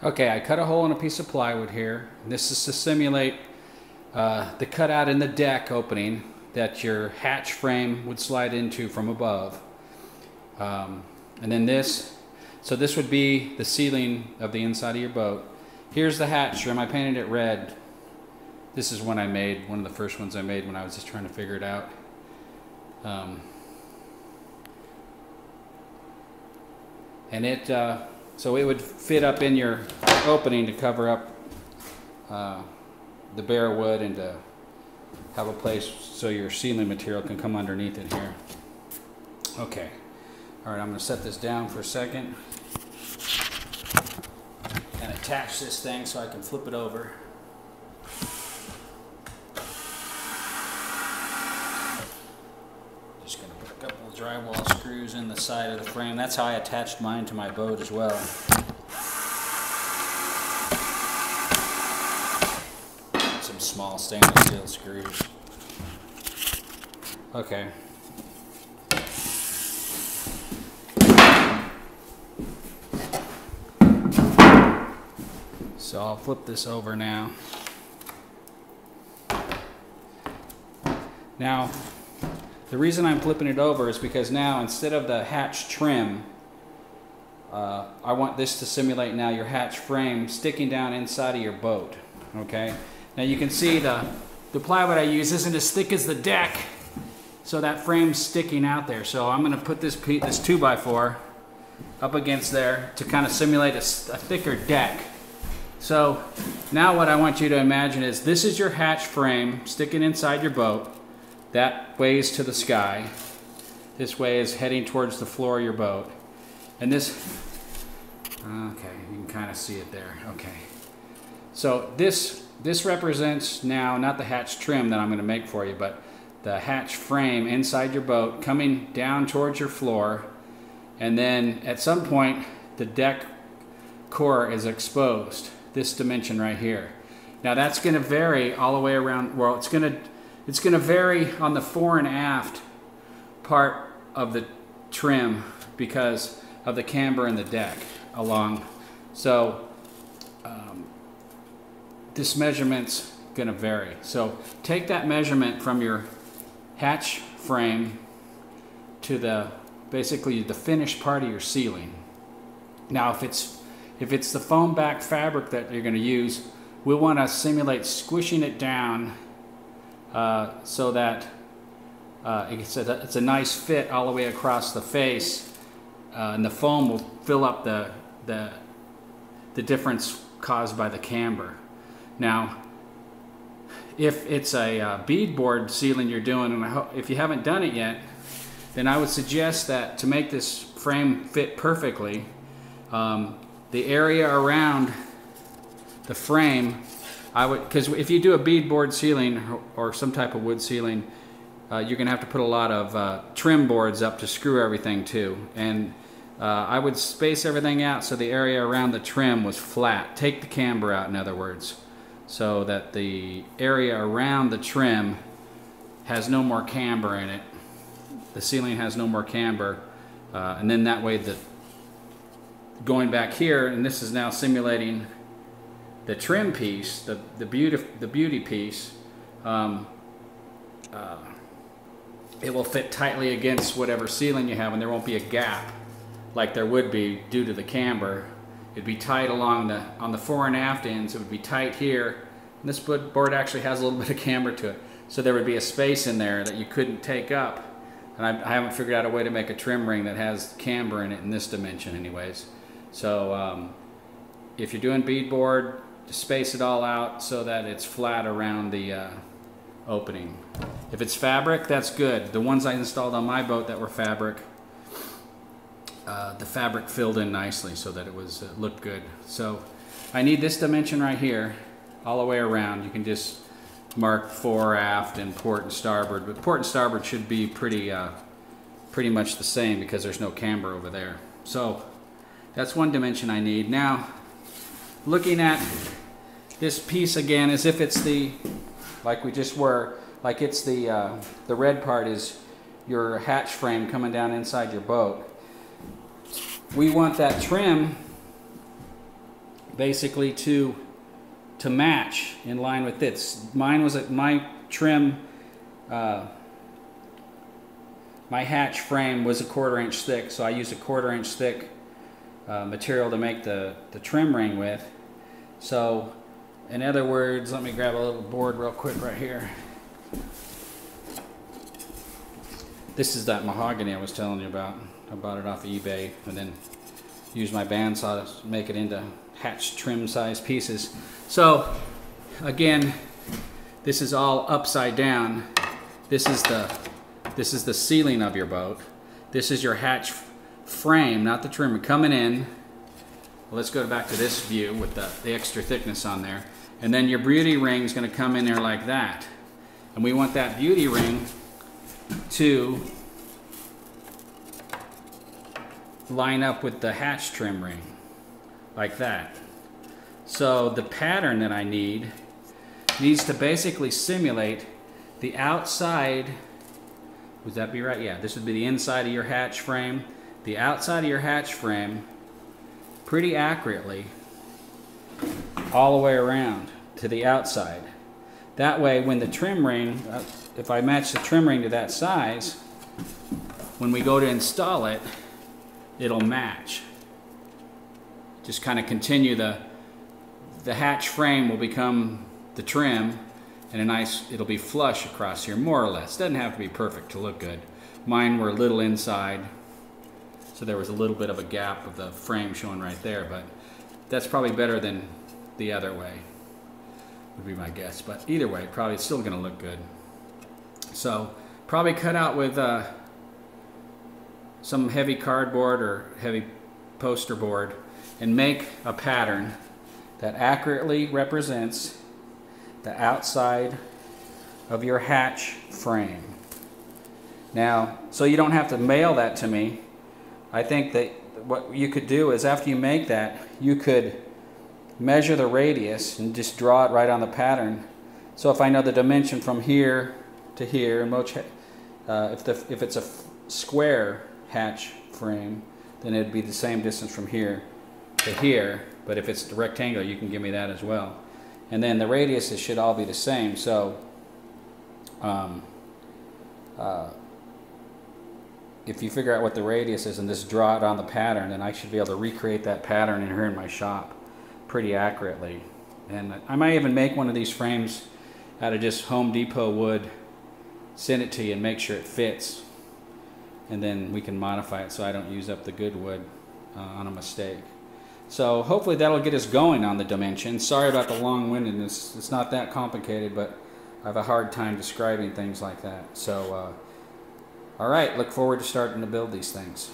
Okay, I cut a hole in a piece of plywood here. This is to simulate the cutout in the deck opening that your hatch frame would slide into from above. And then so this would be the ceiling of the inside of your boat. Here's the hatch trim. I painted it red. This is one I made, one of the first ones I made when I was just trying to figure it out. So it would fit up in your opening to cover up the bare wood and to have a place so your ceiling material can come underneath it here. Okay. All right, I'm going to set this down for a second and attach this thing so I can flip it over. Just going to put a couple of drywall screws in the side of the frame. That's how I attached mine to my boat as well. Some small stainless steel screws. Okay. So I'll flip this over now. Now, the reason I'm flipping it over is because now instead of the hatch trim, I want this to simulate now your hatch frame sticking down inside of your boat. Okay. Now you can see the plywood I use isn't as thick as the deck, so that frame's sticking out there. So I'm going to put this 2x4 up against there to kind of simulate a thicker deck. So now what I want you to imagine is this is your hatch frame sticking inside your boat. That way is to the sky. This way is heading towards the floor of your boat. And this, okay, you can kind of see it there. Okay. So this represents now not the hatch trim that I'm going to make for you, but the hatch frame inside your boat coming down towards your floor. And then at some point, the deck core is exposed. This dimension right here. Now that's going to vary all the way around. Well, it's going to vary on the fore and aft part of the trim because of the camber in the deck along. So this measurement's going to vary. So take that measurement from your hatch frame to basically the finished part of your ceiling. Now if it's the foam back fabric that you're going to use, we want to simulate squishing it down so that it's a nice fit all the way across the face, and the foam will fill up the difference caused by the camber. Now, if it's a beadboard ceiling you're doing, and if you haven't done it yet, then I would suggest that to make this frame fit perfectly, the area around the frame, because if you do a beadboard ceiling or some type of wood ceiling, you're going to have to put a lot of trim boards up to screw everything to. And I would space everything out so the area around the trim was flat. Take the camber out, in other words, so that the area around the trim has no more camber in it. The ceiling has no more camber, and then that way going back here, and this is now simulating the trim piece, the beauty piece. It will fit tightly against whatever ceiling you have, and there won't be a gap like there would be due to the camber. It'd be tight on the fore and aft ends. It would be tight here. And this board actually has a little bit of camber to it, so there would be a space in there that you couldn't take up. And I haven't figured out a way to make a trim ring that has camber in it in this dimension, anyways. So if you're doing beadboard, just space it all out so that it's flat around the opening. If it's fabric, that's good. The ones I installed on my boat that were fabric, the fabric filled in nicely so that it looked good. So I need this dimension right here all the way around. You can just mark fore, aft, and port and starboard, but port and starboard should be pretty much the same because there's no camber over there. So that's one dimension I need. Now, looking at this piece again as if it's like we just were, like it's the red part is your hatch frame coming down inside your boat. We want that trim basically to match in line with this. Mine was my trim, my hatch frame was a 1/4 inch thick, so I used a 1/4 inch thick material to make the trim ring with. So in other words, let me grab a little board real quick right here. This is that mahogany I was telling you about. I bought it off of eBay and then used my bandsaw to make it into hatch trim size pieces. So again, this is all upside down. This is the ceiling of your boat. This is your hatch frame, not the trim coming in. Well, let's go back to this view with the extra thickness on there. And then your beauty ring is going to come in there like that. And we want that beauty ring to line up with the hatch trim ring, like that. So the pattern that I needs to basically simulate the outside. Would that be right? Yeah, this would be the inside of your hatch frame. The outside of your hatch frame pretty accurately all the way around to the outside. That way when the trim ring, if I match the trim ring to that size, when we go to install it, it'll match. Just kind of continue the hatch frame will become the trim, and it'll be flush across here, more or less. Doesn't have to be perfect to look good. Mine were a little inside, so there was a little bit of a gap of the frame showing right there, but that's probably better than the other way, would be my guess. But either way, probably it's still gonna look good. So probably cut out with some heavy cardboard or heavy poster board and make a pattern that accurately represents the outside of your hatch frame. Now, so you don't have to mail that to me, I think that what you could do is after you make that, you could measure the radius and just draw it right on the pattern. So if I know the dimension from here to here, and if it's a square hatch frame, then it'd be the same distance from here to here. But if it's rectangular, you can give me that as well. And then the radiuses should all be the same. So if you figure out what the radius is and just draw it on the pattern, then I should be able to recreate that pattern in here in my shop pretty accurately. And I might even make one of these frames out of just Home Depot wood, send it to you and make sure it fits. And then we can modify it so I don't use up the good wood on a mistake. So hopefully that'll get us going on the dimensions. Sorry about the long-windedness. It's not that complicated, but I have a hard time describing things like that. So, all right, look forward to starting to build these things.